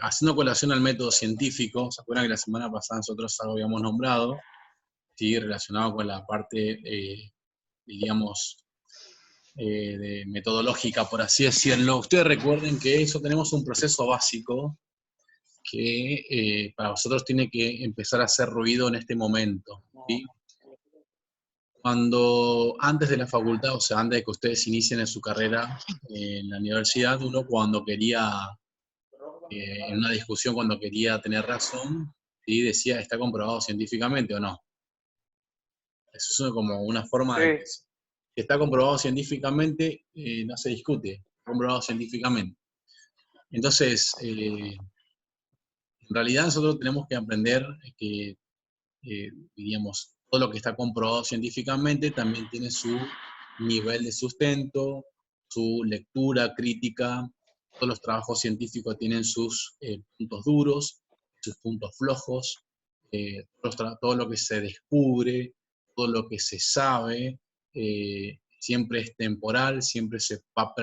haciendo colación al método científico, ¿se acuerdan que la semana pasada nosotros algo habíamos nombrado? ¿Sí? Relacionado con la parte, diríamos, de metodológica, por así decirlo. Ustedes recuerden que eso tenemos un proceso básico que para nosotros tiene que empezar a hacer ruido en este momento, ¿sí? Cuando antes de la facultad, o sea, antes de que ustedes inicien en su carrera en la universidad, uno cuando quería, en una discusión, cuando quería tener razón, ¿sí? Decía, ¿está comprobado científicamente o no? Eso es como una forma de que si está comprobado científicamente, no se discute, está comprobado científicamente. Entonces, en realidad nosotros tenemos que aprender que, diríamos, todo lo que está comprobado científicamente también tiene su nivel de sustento, su lectura crítica. Todos los trabajos científicos tienen sus puntos duros, sus puntos flojos, todo lo que se descubre, todo lo que se sabe, siempre es temporal, siempre se va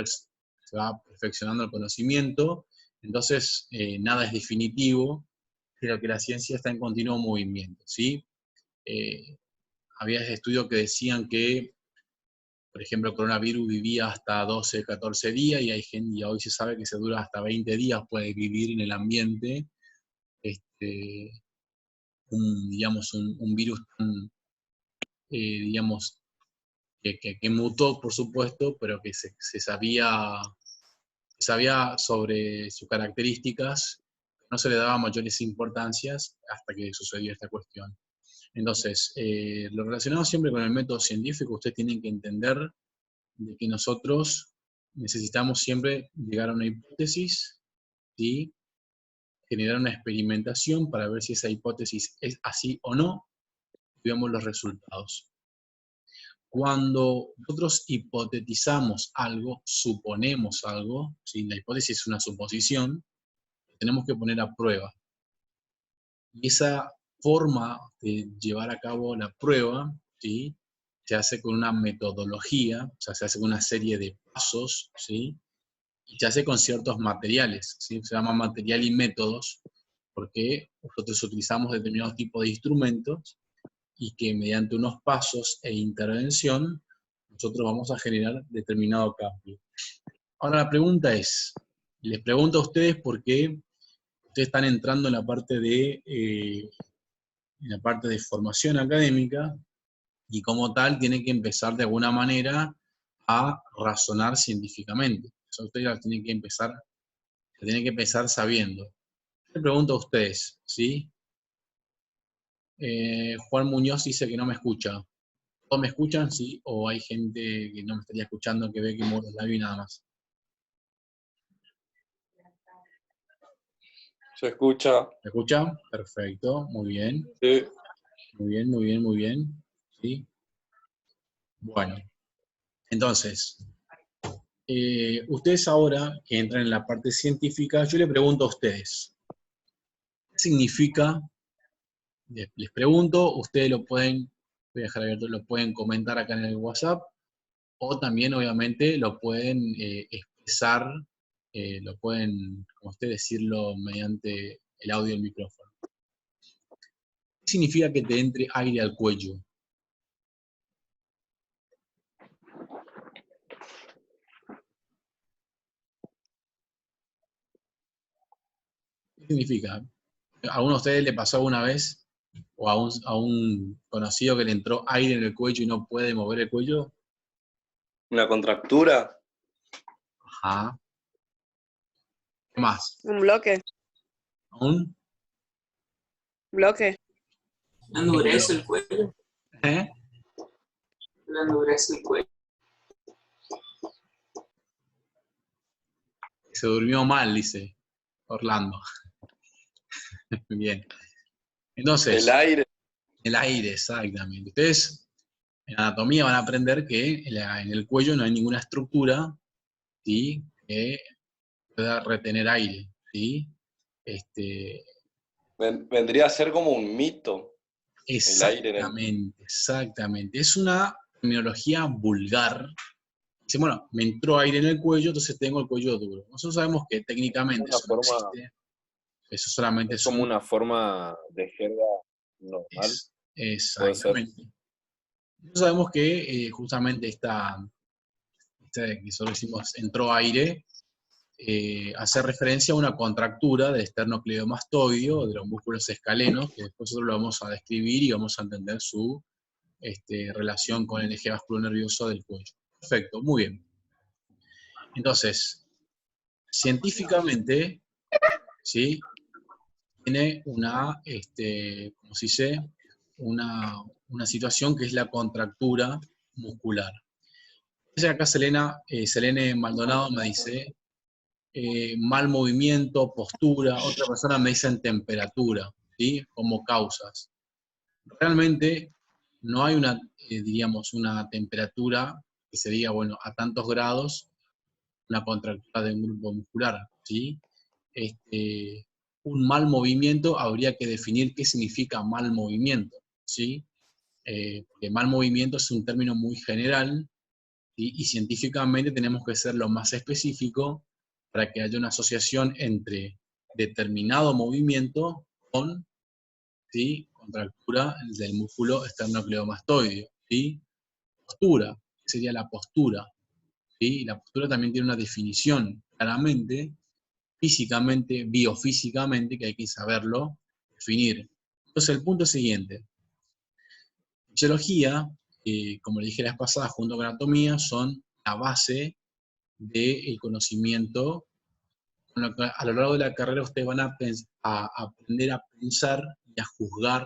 perfeccionando el conocimiento, entonces nada es definitivo, pero que la ciencia está en continuo movimiento, ¿sí? Había estudios que decían que, por ejemplo, el coronavirus vivía hasta 12, 14 días, y y hoy se sabe que se dura hasta 20 días, puede vivir en el ambiente, digamos, un virus tan, digamos, que mutó, por supuesto, pero que se sabía sobre sus características, no se le daba mayores importancias hasta que sucedió esta cuestión. Entonces, lo relacionado siempre con el método científico, ustedes tienen que entender de que nosotros necesitamos siempre llegar a una hipótesis, ¿sí? Generar una experimentación para ver si esa hipótesis es así o no, y vemos los resultados. Cuando nosotros hipotetizamos algo, suponemos algo, ¿sí? La hipótesis es una suposición, tenemos que poner a prueba. Y esa forma de llevar a cabo la prueba, ¿sí? Se hace con una metodología, o sea, se hace con una serie de pasos, ¿sí? Y se hace con ciertos materiales, ¿sí? Se llama material y métodos, porque nosotros utilizamos determinados tipos de instrumentos y que mediante unos pasos e intervención nosotros vamos a generar determinado cambio. Ahora la pregunta es, les pregunto a ustedes porque ustedes están entrando en la parte de formación académica, y como tal tienen que empezar de alguna manera a razonar científicamente. Eso ustedes tienen que empezar sabiendo. Les pregunto a ustedes, ¿sí? Juan Muñoz dice que no me escucha. ¿Todos me escuchan? ¿Sí? ¿O hay gente que no me estaría escuchando, que ve que mueve el labio y nada más? Se escucha. ¿Me escuchan? Perfecto, muy bien. Sí. Muy bien, muy bien, muy bien. ¿Sí? Bueno, entonces, ustedes ahora que entran en la parte científica, yo les pregunto a ustedes, ¿qué significa? Les pregunto, ustedes lo pueden, voy a dejar abierto, lo pueden comentar acá en el WhatsApp, o también obviamente lo pueden expresar, lo pueden, como ustedes decirlo, mediante el audio del micrófono. ¿Qué significa que te entre aire al cuello? ¿Qué significa? ¿A uno de ustedes le pasó alguna vez, o a un conocido, que le entró aire en el cuello y no puede mover el cuello? ¿Una contractura? Ajá. ¿Qué más? Un bloque. ¿Un? Bloque. Endurece el cuello. ¿Eh? Endurece el cuello. Se durmió mal, dice Orlando. Bien. Entonces, El aire, exactamente. Ustedes en anatomía van a aprender que en el cuello no hay ninguna estructura, ¿sí?, que pueda retener aire, ¿sí? Vendría a ser como un mito. Exactamente, exactamente. Es una terminología vulgar. Dice, bueno, me entró aire en el cuello, entonces tengo el cuello duro. Nosotros sabemos que técnicamente Una eso no forma existe. Eso solamente Es como una forma de jerga normal. Exactamente. Nosotros sabemos que justamente que nosotros decimos entró aire, hace referencia a una contractura del esternocleidomastoideo, de los músculos escalenos, que después nosotros lo vamos a describir y vamos a entender su relación con el eje vasculonervioso del cuello. Perfecto, muy bien. Entonces, científicamente, ¿sí? Tiene como se dice, una situación que es la contractura muscular. Acá Selene Maldonado me dice, mal movimiento, postura, otra persona me dice temperatura, ¿sí? Como causas. Realmente no hay diríamos, una temperatura que se diga, bueno, a tantos grados, una contractura de un grupo muscular, ¿sí? Un mal movimiento habría que definir qué significa mal movimiento, ¿sí? Porque mal movimiento es un término muy general, ¿sí? Y científicamente tenemos que ser lo más específico para que haya una asociación entre determinado movimiento con, ¿sí? Contractura del músculo esternocleidomastoideo, ¿sí? Postura, ¿qué sería la postura? ¿Sí? Y la postura también tiene una definición claramente, físicamente, biofísicamente, que hay que saberlo definir. Entonces el punto es siguiente. Fisiología, como le dije la vez pasada, junto con anatomía, son la base del conocimiento. A lo largo de la carrera ustedes van a aprender a pensar y a juzgar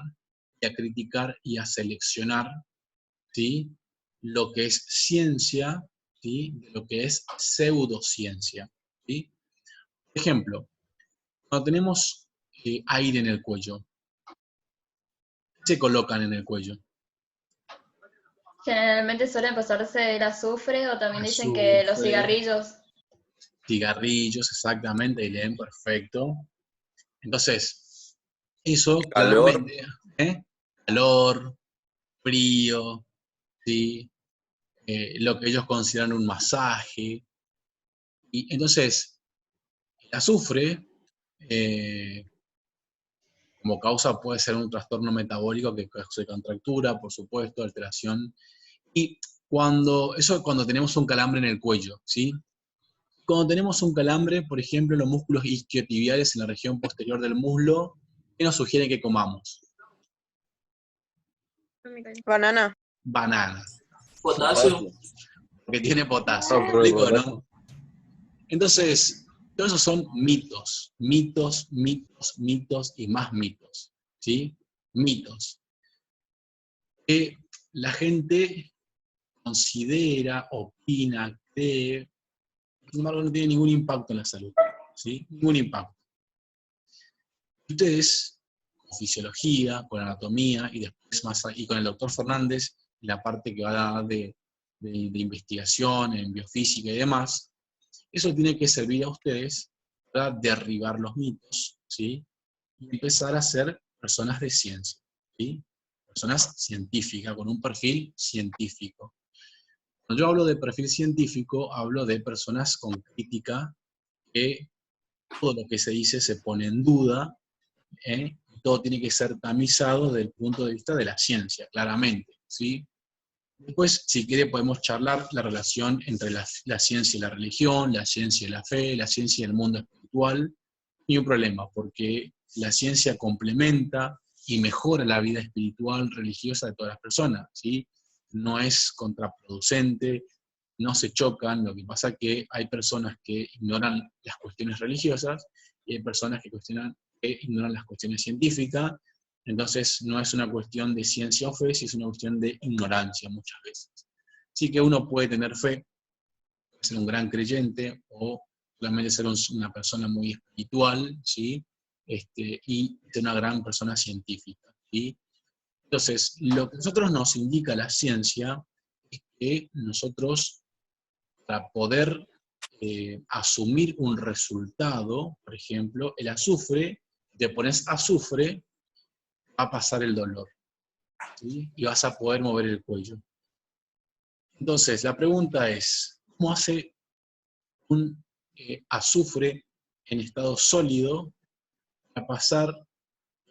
y a criticar y a seleccionar, ¿sí? Lo que es ciencia, ¿sí? De lo que es pseudociencia, ¿sí? Por ejemplo, cuando tenemos aire en el cuello, ¿qué se colocan en el cuello? Generalmente suelen pasarse el azufre o también dicen que los cigarrillos. Cigarrillos, exactamente, y leen perfecto. Entonces, eso Calor. claramente, calor, frío, ¿sí? Lo que ellos consideran un masaje. Y entonces, el azufre, como causa puede ser un trastorno metabólico que cause contractura, por supuesto, alteración. Y eso cuando tenemos un calambre en el cuello, ¿sí? Cuando tenemos un calambre, por ejemplo, en los músculos isquiotibiales en la región posterior del muslo, ¿qué nos sugiere que comamos? Banana. Banana. Potasio. Porque tiene potasio. No, ¿Me pero el explico, potasio. no? Entonces, todos esos son mitos. Mitos, mitos, mitos y más mitos. ¿Sí? Mitos. Que la gente considera, opina, cree, sin embargo no tiene ningún impacto en la salud. ¿Sí? Ningún impacto. Ustedes, con fisiología, con anatomía, y después y con el doctor Fernández, la parte que va de investigación en biofísica y demás, eso tiene que servir a ustedes para derribar los mitos, ¿sí? Y empezar a ser personas de ciencia, ¿sí? Personas científicas, con un perfil científico. Cuando yo hablo de perfil científico, hablo de personas con crítica, que todo lo que se dice se pone en duda, todo tiene que ser tamizado desde el punto de vista de la ciencia, claramente, ¿sí? Después, si quiere, podemos charlar la relación entre la ciencia y la religión, la ciencia y la fe, la ciencia y el mundo espiritual. Ni un problema, porque la ciencia complementa y mejora la vida espiritual, religiosa de todas las personas, ¿sí? No es contraproducente, no se chocan, lo que pasa es que hay personas que ignoran las cuestiones religiosas y hay personas que ignoran las cuestiones científicas. Entonces no es una cuestión de ciencia o fe, sino es una cuestión de ignorancia muchas veces. Así que uno puede tener fe, ser un gran creyente, o realmente ser una persona muy espiritual, ¿sí? Y ser una gran persona científica, ¿sí? Entonces, lo que a nosotros nos indica la ciencia es que nosotros, para poder asumir un resultado, por ejemplo, el azufre, te pones azufre, va a pasar el dolor, ¿sí? Y vas a poder mover el cuello. Entonces, la pregunta es, ¿cómo hace un azufre en estado sólido a pasar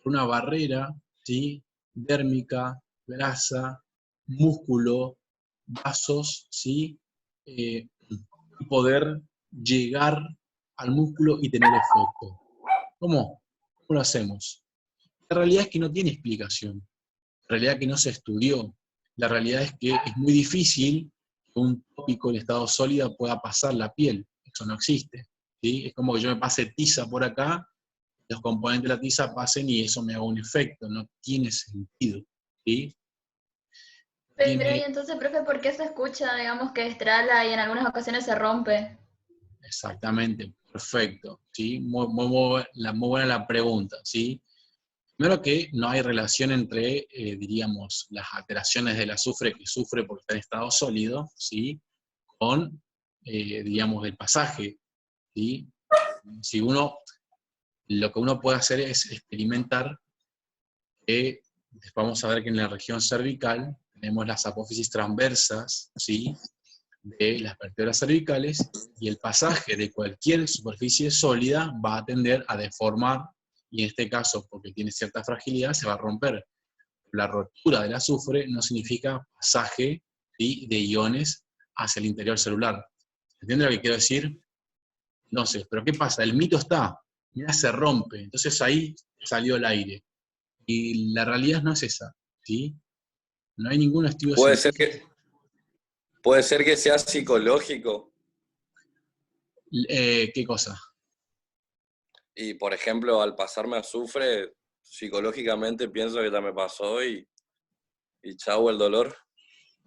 por una barrera, ¿sí? Dérmica, grasa, músculo, vasos, ¿sí? Y poder llegar al músculo y tener efecto. ¿Cómo? ¿Cómo lo hacemos? La realidad es que no tiene explicación. La realidad es que no se estudió. La realidad es que es muy difícil que un tópico en estado sólido pueda pasar la piel. Eso no existe. ¿Sí? Es como que yo me pase tiza por acá, los componentes de la tiza pasen y eso me haga un efecto. No tiene sentido. ¿Sí? Pero y entonces, profe, ¿por qué se escucha, digamos, que estrala y en algunas ocasiones se rompe? Exactamente, perfecto. ¿Sí? Muy buena la pregunta. ¿Sí? Primero que no hay relación entre, diríamos, las alteraciones del azufre que sufre porque está en estado sólido, ¿sí? Con, diríamos, el pasaje, ¿sí? Si uno, lo que uno puede hacer es experimentar que, vamos a ver que en la región cervical tenemos las apófisis transversas, ¿sí? De las vértebras cervicales, y el pasaje de cualquier superficie sólida va a tender a deformar, y en este caso, porque tiene cierta fragilidad, se va a romper. La rotura del azufre no significa pasaje, ¿sí? De iones hacia el interior celular. ¿Entiendes lo que quiero decir? Entonces, ¿pero qué pasa? El mito está, mira, se rompe, entonces ahí salió el aire. Y la realidad no es esa, ¿sí? No hay ningún estudio Puede científico. ser puede ser que sea psicológico. ¿Qué cosa? Y, por ejemplo, al pasarme azufre, psicológicamente pienso que ya me pasó y chau el dolor.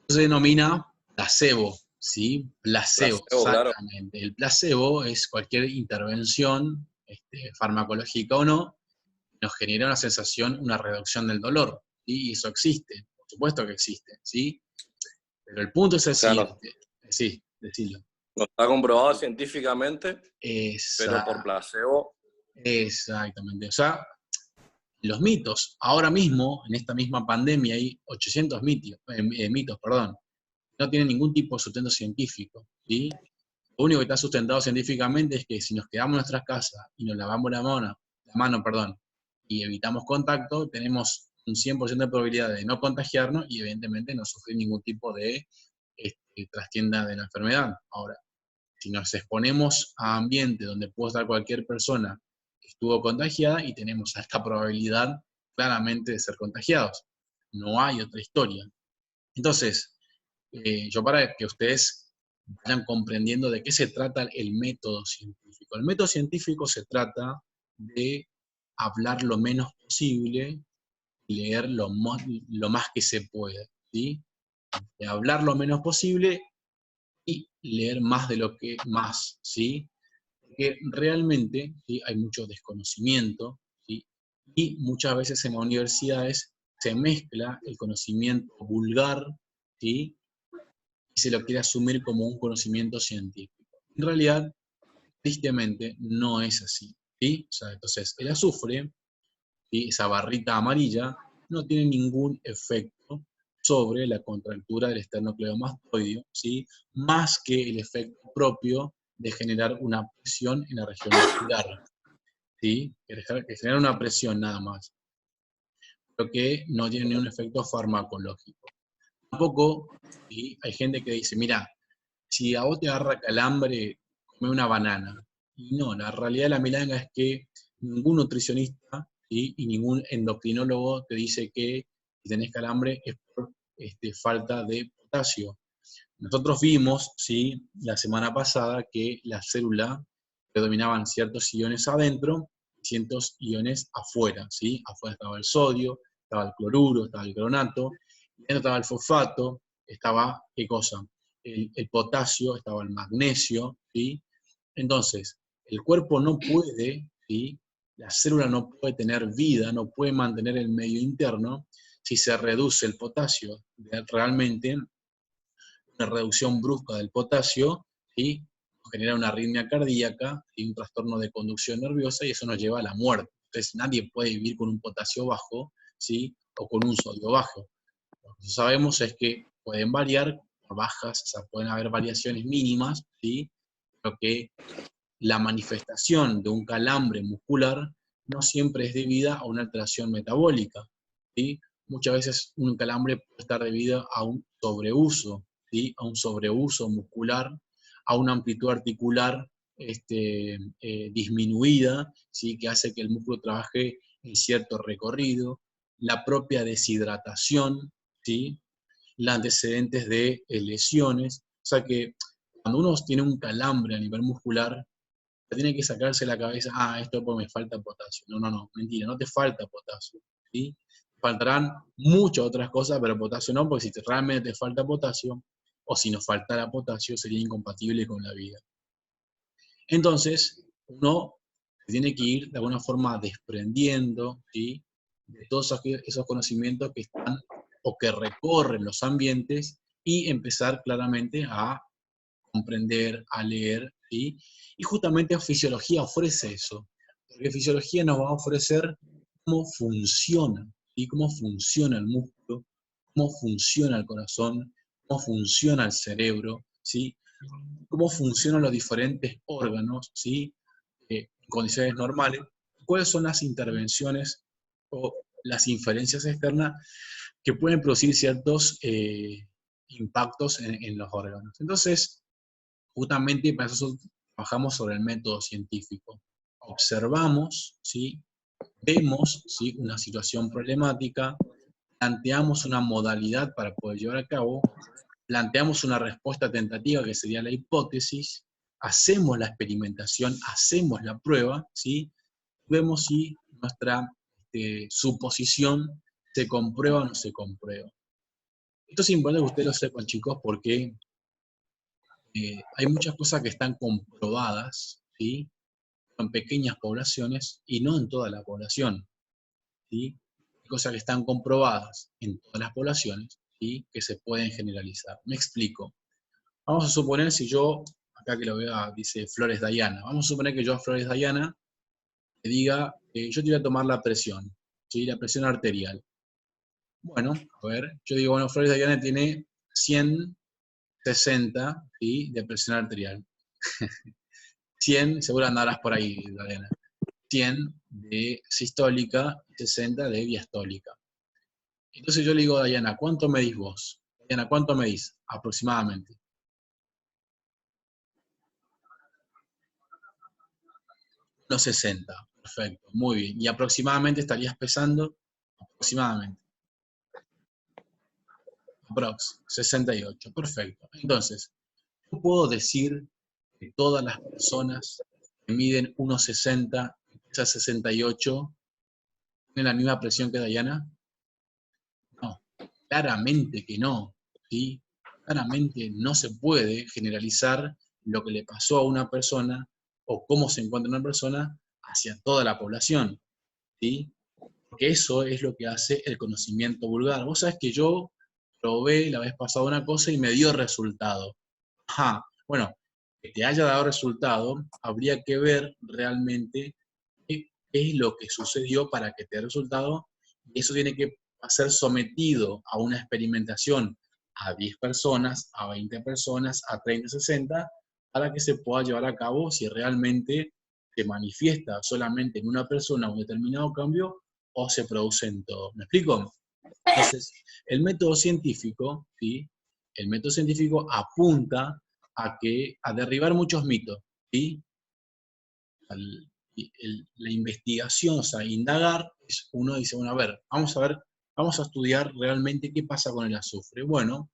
Se denomina placebo, ¿sí? Placebo, Placebo, claro. exactamente. El placebo es cualquier intervención, farmacológica o no, nos genera una sensación, una reducción del dolor, ¿sí? Y eso existe, por supuesto que existe, ¿sí? Pero el punto es el O sea, no, siguiente, sí, decilo. no está comprobado científicamente, pero por Esa, placebo, exactamente, o sea, los mitos, ahora mismo, en esta misma pandemia, hay 800 mitos, perdón, no tienen ningún tipo de sustento científico, ¿sí? Lo único que está sustentado científicamente es que si nos quedamos en nuestras casas y nos lavamos la mano, y evitamos contacto, tenemos un 100% de probabilidad de no contagiarnos y evidentemente no sufrir ningún tipo de trastienda de la enfermedad. Ahora, si nos exponemos a ambientes donde puede estar cualquier persona que estuvo contagiada y tenemos alta probabilidad claramente de ser contagiados. No hay otra historia. Entonces, yo para que ustedes vayan comprendiendo de qué se trata el método científico. El método científico se trata de hablar lo menos posible, leer lo más que se pueda, ¿sí? De hablar lo menos posible y leer más de lo que más, ¿sí? Porque realmente, ¿sí? Hay mucho desconocimiento, ¿sí? Y muchas veces en las universidades se mezcla el conocimiento vulgar, ¿sí? Y se lo quiere asumir como un conocimiento científico. En realidad, tristemente, no es así, ¿sí? O sea, entonces, el azufre, ¿sí? Esa barrita amarilla, no tiene ningún efecto sobre la contractura del esternocleidomastoideo, ¿sí? Más que el efecto propio de generar una presión en la región muscular, ¿sí? Que genera una presión nada más, pero que no tiene ningún efecto farmacológico. Tampoco, ¿sí? Hay gente que dice, mira, si a vos te agarra calambre, come una banana. Y no, la realidad de la milanga es que ningún nutricionista, ¿sí? Y ningún endocrinólogo te dice que si tenés calambre es por falta de potasio. Nosotros vimos, ¿sí? La semana pasada que la célula predominaban ciertos iones adentro y ciertos iones afuera, ¿sí? Afuera estaba el sodio, estaba el cloruro, estaba el cronato, y dentro estaba el fosfato, estaba, ¿qué cosa? El potasio, estaba el magnesio, ¿sí? Entonces, el cuerpo no puede, ¿sí? La célula no puede tener vida, no puede mantener el medio interno si se reduce el potasio. Realmente, una reducción brusca del potasio, ¿sí? Genera una arritmia cardíaca y un trastorno de conducción nerviosa y eso nos lleva a la muerte. Entonces nadie puede vivir con un potasio bajo, ¿sí? O con un sodio bajo. Lo que sabemos es que pueden variar bajas, o sea, pueden haber variaciones mínimas, ¿sí? Pero que la manifestación de un calambre muscular no siempre es debida a una alteración metabólica, ¿sí? Muchas veces un calambre puede estar debido a un sobreuso, ¿sí? A un sobreuso muscular, a una amplitud articular disminuida, ¿sí? Que hace que el músculo trabaje en cierto recorrido, la propia deshidratación, ¿sí? Los antecedentes de lesiones. O sea que cuando uno tiene un calambre a nivel muscular, tiene que sacarse la cabeza, esto porque me falta potasio. No, mentira, no te falta potasio, ¿sí? Faltarán muchas otras cosas, pero potasio no, porque si realmente te falta potasio, o si nos faltara potasio, sería incompatible con la vida. Entonces, uno tiene que ir de alguna forma desprendiendo, ¿sí? De todos esos conocimientos que están o que recorren los ambientes y empezar claramente a comprender, a leer, ¿sí? Y justamente fisiología ofrece eso, porque fisiología nos va a ofrecer cómo funciona, ¿sí? Cómo funciona el músculo, cómo funciona el corazón, cómo funciona el cerebro, ¿sí? Cómo funcionan los diferentes órganos, ¿sí? En condiciones normales, cuáles son las intervenciones o las inferencias externas que pueden producir ciertos impactos en los órganos. Entonces, justamente para eso trabajamos sobre el método científico. Observamos, ¿sí? Vemos, ¿sí? Una situación problemática, planteamos una modalidad para poder llevar a cabo, planteamos una respuesta tentativa que sería la hipótesis, hacemos la experimentación, hacemos la prueba, ¿sí? Vemos si nuestra suposición se comprueba o no se comprueba. Esto es importante que ustedes lo sepan, chicos, porque hay muchas cosas que están comprobadas, ¿sí? En pequeñas poblaciones y no en toda la población, ¿sí? Hay cosas que están comprobadas en todas las poblaciones, ¿sí? Que se pueden generalizar. Me explico. Vamos a suponer si yo, acá que lo vea, dice Flores Dayana, vamos a suponer que yo a Flores Dayana le diga, yo te voy a tomar la presión, ¿sí? La presión arterial. Bueno, a ver, yo digo, bueno, Flores Dayana tiene 160, ¿sí? De presión arterial. 100, seguro andarás por ahí, Dayana. 100 de sistólica y 60 de diastólica. Entonces yo le digo a Dayana, ¿cuánto medís vos? Dayana, ¿cuánto medís? Aproximadamente. 1,60. Perfecto, muy bien. ¿Y aproximadamente estarías pesando? Aproximadamente. Aprox, 68. Perfecto. Entonces, yo puedo decir que todas las personas que miden 1,60 y pesan 68 tienen la misma presión que Dayana. No, claramente que no, ¿sí? Claramente no se puede generalizar lo que le pasó a una persona o cómo se encuentra una persona hacia toda la población, ¿sí? Porque eso es lo que hace el conocimiento vulgar. Vos sabés que yo probé la vez pasada una cosa y me dio resultado. Ajá, bueno, que te haya dado resultado, habría que ver realmente qué es lo que sucedió para que te dé resultado, y eso tiene que ser sometido a una experimentación a 10 personas, a 20 personas, a 30, 60, para que se pueda llevar a cabo si realmente se manifiesta solamente en una persona un determinado cambio o se produce en todo. ¿Me explico? Entonces, el método científico, ¿sí? El método científico apunta a derribar muchos mitos, ¿sí? La investigación, o sea, indagar, uno dice, bueno, a ver, vamos a estudiar realmente qué pasa con el azufre. Bueno,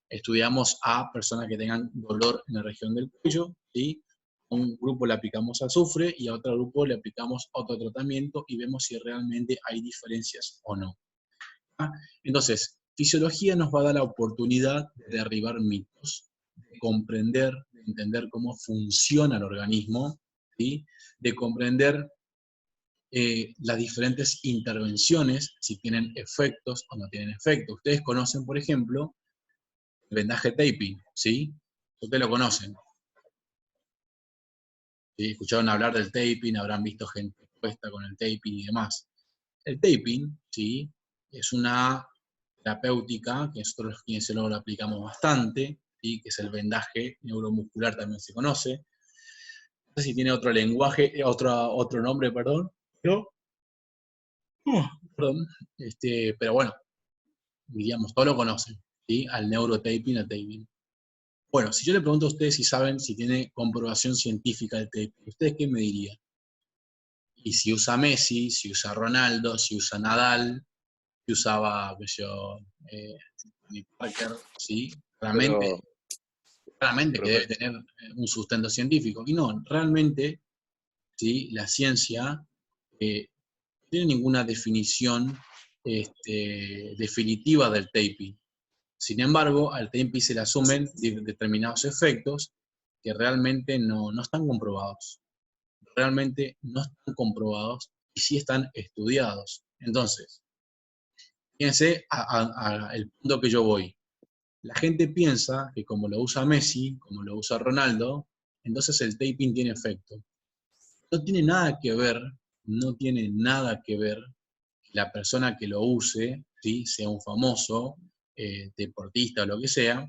estudiamos a personas que tengan dolor en la región del cuello, ¿sí? A un grupo le aplicamos azufre y a otro grupo le aplicamos otro tratamiento y vemos si realmente hay diferencias o no. Entonces, fisiología nos va a dar la oportunidad de derribar mitos, de comprender, de entender cómo funciona el organismo, ¿sí? De comprender las diferentes intervenciones, si tienen efectos o no tienen efectos. Ustedes conocen, por ejemplo, el vendaje taping, ¿sí? Ustedes lo conocen. ¿Sí? Escucharon hablar del taping, habrán visto gente expuesta con el taping y demás. El taping, ¿sí? Es una terapéutica, que nosotros los kinesiólogos lo aplicamos bastante, ¿sí? Que es el vendaje neuromuscular, también se conoce. No sé si tiene otro lenguaje, otro nombre, perdón, pero Perdón. Pero bueno, diríamos, todos lo conocen, ¿sí? Al neurotaping, al taping. Bueno, si yo le pregunto a ustedes si saben si tiene comprobación científica el taping, ¿ustedes qué me dirían? Y si usa Messi, si usa Ronaldo, si usa Nadal, si usaba, qué sé yo, Tony Parker, ¿sí? Claramente, Pero, claramente que debe profe, tener un sustento científico. Y no, realmente, ¿sí? La ciencia no tiene ninguna definición definitiva del taping. Sin embargo, al taping se le asumen determinados efectos que realmente no están comprobados. Realmente no están comprobados y sí están estudiados. Entonces, fíjense el punto que yo voy. La gente piensa que como lo usa Messi, como lo usa Ronaldo, entonces el taping tiene efecto. No tiene nada que ver, no tiene nada que ver que la persona que lo use, ¿sí? Sea un famoso, deportista o lo que sea.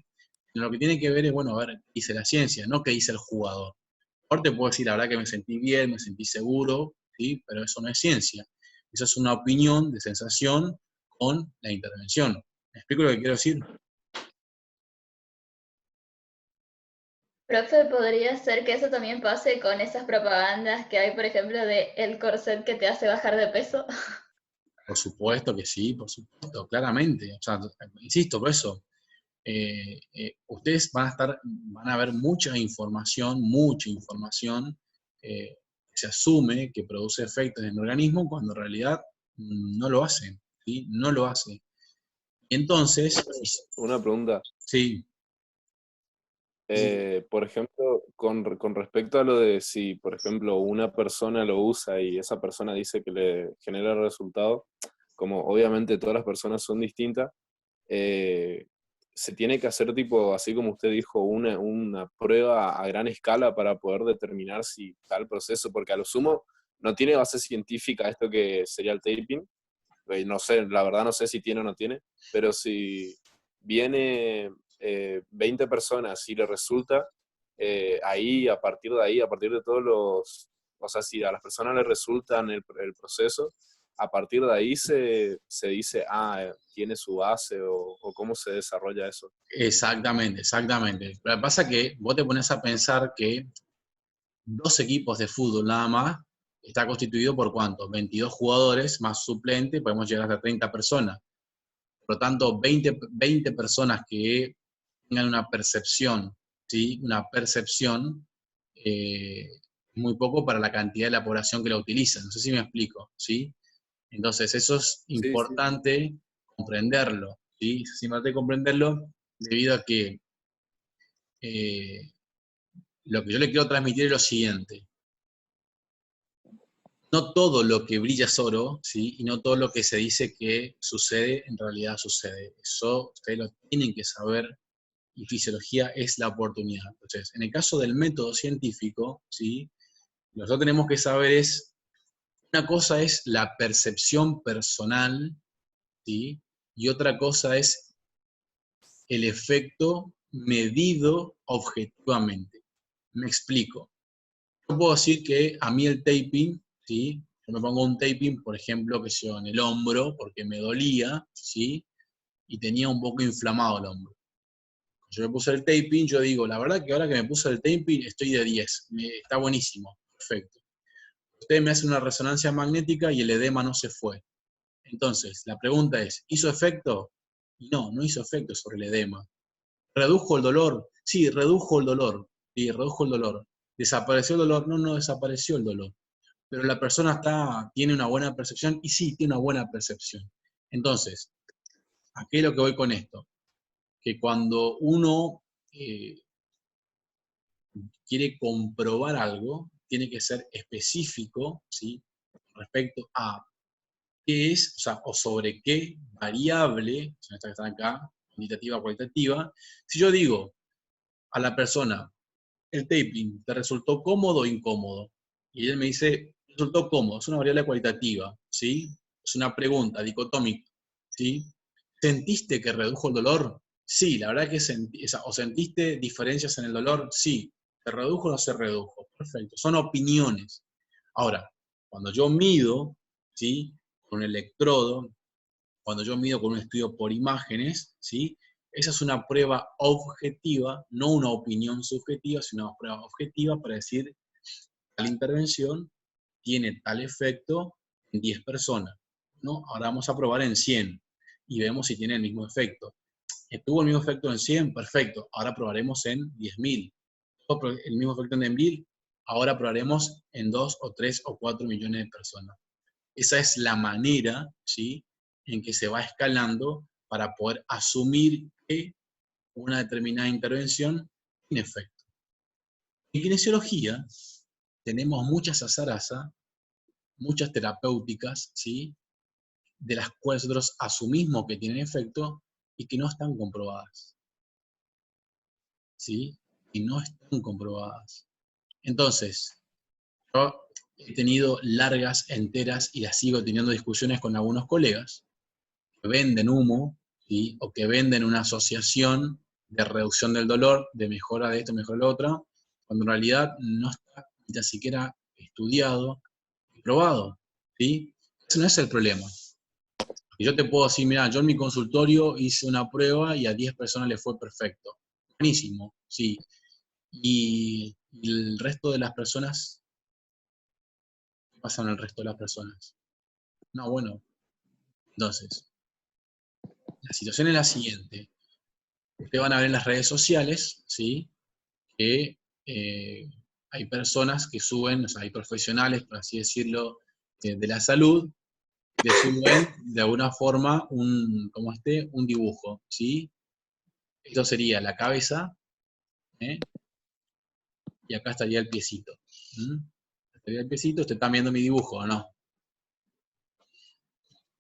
Lo que tiene que ver es, bueno, a ver, qué dice la ciencia, no qué dice el jugador. Ahora te puedo decir, la verdad que me sentí bien, me sentí seguro, ¿sí? Pero eso no es ciencia. Eso es una opinión de sensación con la intervención. ¿Me explico lo que quiero decir? Profe, ¿podría ser que eso también pase con esas propagandas que hay, por ejemplo, de el corset que te hace bajar de peso? Por supuesto que sí, por supuesto, claramente. O sea, insisto, por eso, ustedes van a ver mucha información, que se asume que produce efectos en el organismo cuando en realidad no lo hace, ¿sí? No lo hace. Y entonces, una pregunta. sí, Por ejemplo, con respecto a lo de si, por ejemplo, una persona lo usa y esa persona dice que le genera resultado, como obviamente todas las personas son distintas, se tiene que hacer tipo, así como usted dijo, una prueba a gran escala para poder determinar si tal proceso, porque a lo sumo no tiene base científica esto que sería el taping. No sé, la verdad no sé si tiene o no tiene, pero si viene 20 personas y le resulta, ahí, a partir de ahí, a partir de todos los, o sea, si a las personas les resulta en el proceso, a partir de ahí se dice, tiene su base o cómo se desarrolla eso. exactamente, exactamente. Lo que pasa es que vos te pones a pensar que 2 equipos de fútbol nada más está constituido por ¿cuántos? 22 jugadores más suplente, podemos llegar hasta 30 personas. Por lo tanto, 20 personas que tengan una percepción, ¿sí? Una percepción, muy poco para la cantidad de la población que la utiliza. No sé si me explico, ¿sí? Entonces, eso es Sí, sí. importante comprenderlo, ¿sí? Es importante comprenderlo debido a que lo que yo le quiero transmitir es lo siguiente. No todo lo que brilla es oro, ¿sí? Y no todo lo que se dice que sucede, en realidad sucede. Eso ustedes lo tienen que saber y fisiología es la oportunidad. Entonces, en el caso del método científico, ¿sí? Lo que nosotros tenemos que saber es, una cosa es la percepción personal, ¿sí? Y otra cosa es el efecto medido objetivamente. Me explico. Yo puedo decir que a mí el taping, ¿sí? Yo me pongo un taping, por ejemplo, que sea en el hombro, porque me dolía, ¿sí? Y tenía un poco inflamado el hombro. Yo me puse el taping, yo digo, la verdad que ahora que me puse el taping estoy de 10, está buenísimo, perfecto. Usted me hace una resonancia magnética y el edema no se fue. Entonces, la pregunta es, ¿hizo efecto? No, no hizo efecto sobre el edema. ¿Redujo el dolor? Sí, redujo el dolor. Sí, redujo el dolor. ¿Desapareció el dolor? No, no desapareció el dolor. Pero la persona tiene una buena percepción y sí, tiene una buena percepción. Entonces, ¿a qué es lo que voy con esto? Que cuando uno quiere comprobar algo, tiene que ser específico, ¿sí? Respecto a qué es, o sea, o sobre qué variable, son estas que están acá, cuantitativa, cualitativa. Si yo digo a la persona, el taping, ¿te resultó cómodo o incómodo? Y él me dice, resultó cómodo, es una variable cualitativa, ¿sí? Es una pregunta dicotómica, ¿sí? ¿Sentiste que redujo el dolor? Sí, la verdad que o sentiste diferencias en el dolor, sí. ¿Se redujo o no se redujo? Perfecto, son opiniones. Ahora, cuando yo mido, ¿sí? con un electrodo, cuando yo mido con un estudio por imágenes, ¿sí? Esa es una prueba objetiva, no una opinión subjetiva, sino una prueba objetiva para decir tal intervención tiene tal efecto en 10 personas, ¿no? Ahora vamos a probar en 100 y vemos si tiene el mismo efecto. ¿Tuvo el mismo efecto en 100? Perfecto. Ahora probaremos en 10.000. ¿Tuvo el mismo efecto en 10.000? Ahora probaremos en 2 o 3 o 4 millones de personas. Esa es la manera, ¿sí?, en que se va escalando para poder asumir que una determinada intervención tiene efecto. En kinesiología tenemos muchas azaraza, muchas terapéuticas, ¿sí?, de las cuales nosotros asumimos que tienen efecto y que no están comprobadas. ¿Sí? Y no están comprobadas. Entonces, yo he tenido largas, enteras, y las sigo teniendo discusiones con algunos colegas que venden humo, ¿sí?, o que venden una asociación de reducción del dolor, de mejora de esto, mejora de lo otro, cuando en realidad no está ni siquiera estudiado y probado. ¿Sí? Ese no es el problema. Y yo te puedo decir, mira, yo en mi consultorio hice una prueba y a 10 personas les fue perfecto. Buenísimo, sí. Y el resto de las personas, ¿qué pasa con el resto de las personas? No, bueno, entonces, la situación es la siguiente. Ustedes van a ver en las redes sociales, ¿sí?, que hay personas que suben, o sea, hay profesionales, por así decirlo, de la salud, que suben de alguna forma un dibujo, ¿sí? Esto sería la cabeza, ¿eh? Y acá estaría el piecito. Estaría el piecito, ¿usted está viendo mi dibujo o no?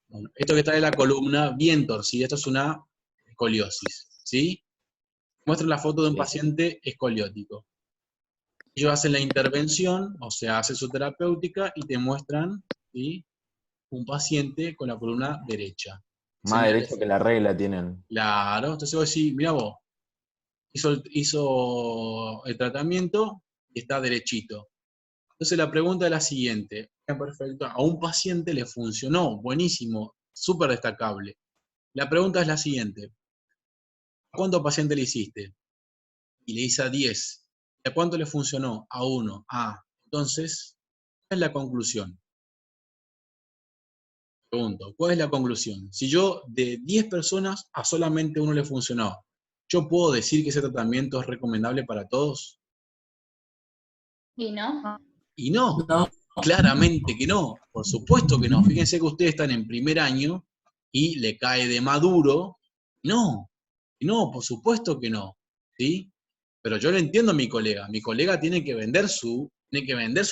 Bueno, esto que está en la columna, bien torcida, esto es una escoliosis, ¿sí? Muestra la foto de un paciente escoliótico. Ellos hacen la intervención, o sea, hacen su terapéutica y te muestran, ¿sí?, un paciente con la columna derecha. Más derecho que la regla tienen. Claro, entonces vos decís, mirá vos, hizo el tratamiento y está derechito. Entonces la pregunta es la siguiente, perfecto, a un paciente le funcionó, buenísimo, súper destacable. La pregunta es la siguiente, ¿a cuántos pacientes le hiciste? Y le hice a 10. ¿Y a cuánto le funcionó? A 1. Entonces, ¿cuál es la conclusión? Pregunto, ¿cuál es la conclusión? Si yo de 10 personas a solamente uno le funcionó, ¿yo puedo decir que ese tratamiento es recomendable para todos? ¿Y no? Y no, No. claramente que no, por supuesto que no. Fíjense que ustedes están en primer año y le cae de maduro. No, por supuesto que no, ¿sí? Pero yo le entiendo a mi colega tiene que vender su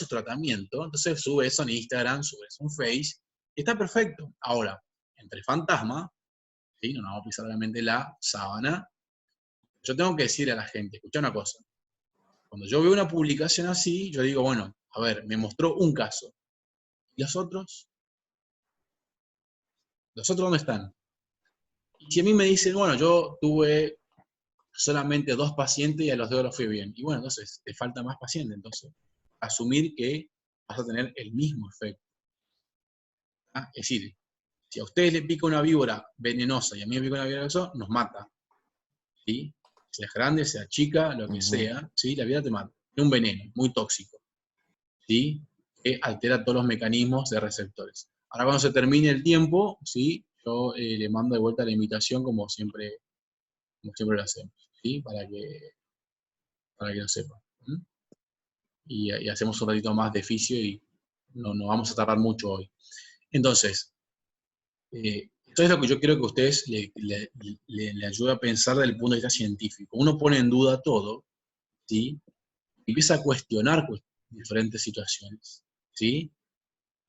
tratamiento, entonces sube eso en Instagram, sube eso en Face, y está perfecto. Ahora, entre fantasma, ¿sí?, no nos vamos a pisar realmente la sábana, yo tengo que decirle a la gente, escucha una cosa, cuando yo veo una publicación así, yo digo, bueno, a ver, me mostró un caso, ¿y los otros? ¿Los otros dónde están? Y si a mí me dicen, bueno, yo tuve solamente 2 pacientes y a los 2 los fui bien. Y bueno, entonces, te falta más pacientes, entonces. Asumir que vas a tener el mismo efecto. Es decir, si a ustedes le pica una víbora venenosa y a mí me pica una víbora venenosa, nos mata. ¿Sí? Sea grande, sea chica, lo que sea, ¿sí?, la víbora te mata. Es un veneno, muy tóxico. ¿Sí? Que altera todos los mecanismos de receptores. Ahora cuando se termine el tiempo, ¿sí?, yo le mando de vuelta la invitación como siempre lo hacemos, ¿sí?, para que lo sepan. Y hacemos un ratito más de fisio y no vamos a tardar mucho hoy. Entonces, esto es lo que yo quiero que ustedes le ayude a pensar desde el punto de vista científico. Uno pone en duda todo, ¿sí?, y empieza a cuestionar diferentes situaciones, ¿sí?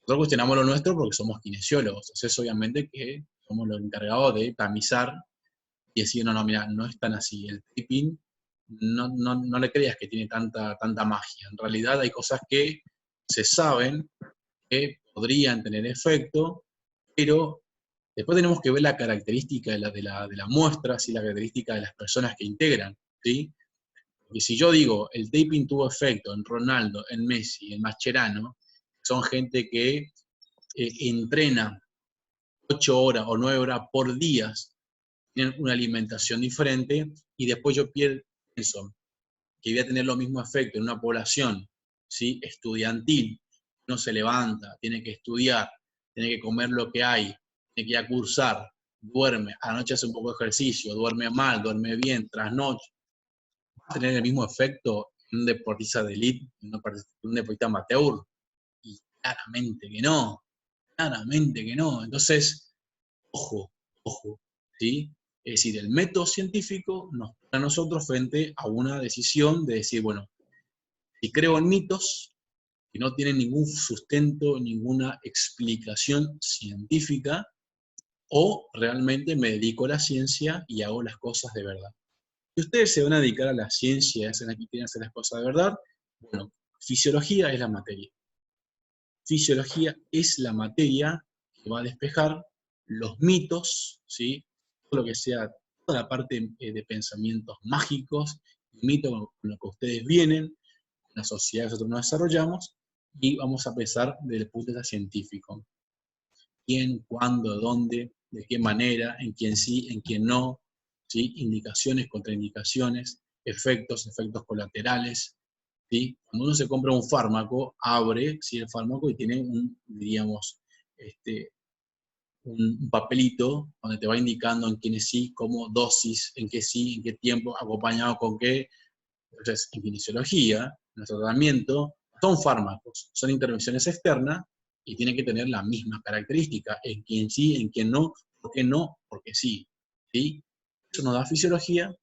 Nosotros cuestionamos lo nuestro porque somos kinesiólogos, entonces obviamente que somos los encargados de tamizar y decir, no, mira, no es tan así, el tipping no le creas que tiene tanta magia, en realidad hay cosas que se saben que podrían tener efecto, pero después tenemos que ver la característica de la muestra, ¿sí?, la característica de las personas que integran, ¿sí? Porque si yo digo, el taping tuvo efecto en Ronaldo, en Messi, en Mascherano, son gente que entrena 8 horas o 9 horas por día tienen una alimentación diferente, y después yo pienso que voy a tener los mismos efectos en una población, ¿sí?, estudiantil. No se levanta, tiene que estudiar, tiene que comer lo que hay, tiene que ir a cursar, duerme, a la noche hace un poco de ejercicio, duerme mal, duerme bien, trasnoche. ¿Va a tener el mismo efecto en un deportista de élite, en un deportista amateur? Y claramente que no, claramente que no. Entonces, ojo, ¿sí? Es decir, el método científico nos pone a nosotros frente a una decisión de decir, bueno, si creo en mitos que no tienen ningún sustento, ninguna explicación científica, o realmente me dedico a la ciencia y hago las cosas de verdad. Si ustedes se van a dedicar a la ciencia, quieren hacer las cosas de verdad, bueno, fisiología es la materia. Fisiología es la materia que va a despejar los mitos, ¿sí?, todo lo que sea, toda la parte de pensamientos mágicos, mitos con los que ustedes vienen, con la sociedad que nosotros nos desarrollamos, y vamos a empezar desde el punto de vista científico. ¿Quién, cuándo, dónde, de qué manera, en quién sí, en quién no, ¿sí?, indicaciones, contraindicaciones, efectos colaterales, ¿sí? Cuando uno se compra un fármaco, abre, ¿sí?, el fármaco y tiene un papelito donde te va indicando en quiénes sí, cómo, dosis, en qué sí, en qué tiempo, acompañado con qué. Entonces, en kinesiología, en nuestro tratamiento, son fármacos, son intervenciones externas y tienen que tener la misma característica, en quién sí, en quién no, ¿por qué no? Porque sí, ¿sí? Eso nos da fisiología,